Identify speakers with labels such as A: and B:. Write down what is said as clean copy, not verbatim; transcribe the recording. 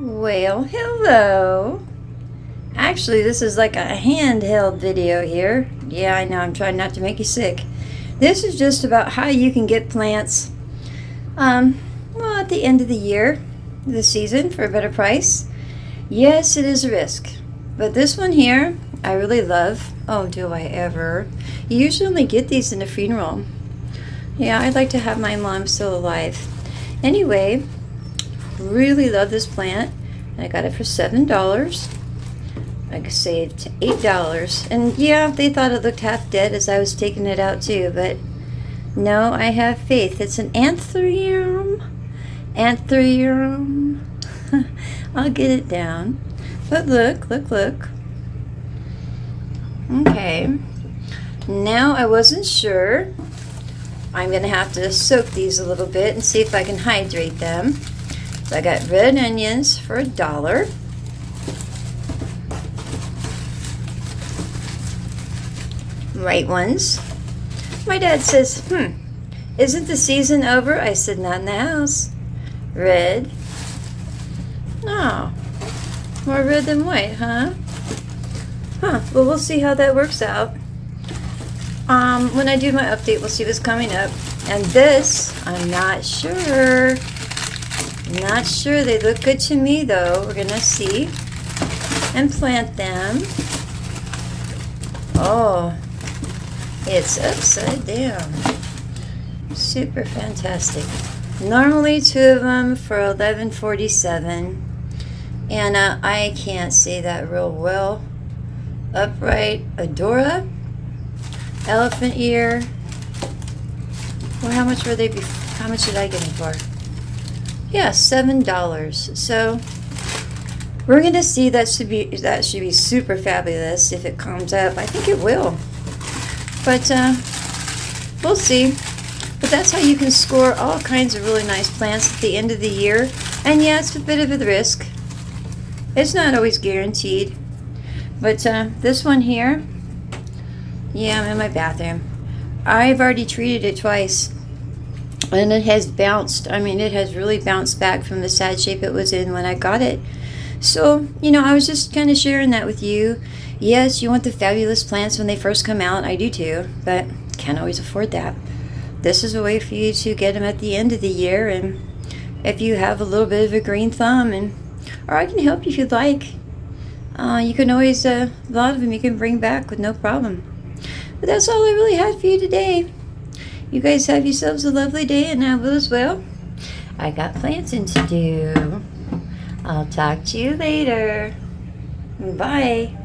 A: Well, hello. Actually, this is like a handheld video here. Yeah, I know, I'm trying not to make you sick. This is just about how you can get plants, well, at the end of the year, the season, for a better price. Yes, it is a risk. But this one here, I really love. Oh, do I ever. You usually only get these in a funeral. Yeah, I'd like to have mine while I'm still alive. Anyway, really love this plant. I got it for $7. I saved $8. And yeah, they thought it looked half dead as I was taking it out too, but no, I have faith. It's an anthurium. Anthurium. I'll get it down. But look. Okay. Now I wasn't sure. I'm going to have to soak these a little bit and see if I can hydrate them. So I got red onions for $1. White ones. My dad says, isn't the season over? I said, not in the house. Red. Oh, more red than white, huh? Well, we'll see how that works out. When I do my update, we'll see what's coming up. And this, I'm not sure. Not sure. They look good to me, though. We're gonna see and plant them. Oh, it's upside down. Super fantastic. Normally 2 of them for $11.47, and I can't say that real well. Upright adora, elephant ear. Well, how much were they? How much did I get them for? Yeah, $7. So we're gonna see. That should be super fabulous if it comes up. I think it will, but we'll see. But that's how you can score all kinds of really nice plants at the end of the year. And yeah, it's a bit of a risk. It's not always guaranteed. But this one here, yeah, I'm in my bathroom. I've already treated it twice. And it has bounced. I mean, it has really bounced back from the sad shape it was in when I got it. So, I was just kind of sharing that with you. Yes, you want the fabulous plants when they first come out. I do too. But can't always afford that. This is a way for you to get them at the end of the year, and if you have a little bit of a green thumb, or I can help you if you'd like. You can always, a lot of them you can bring back with no problem. But that's all I really had for you today. You guys have yourselves a lovely day, and I will as well. I got planting to do. I'll talk to you later. Bye.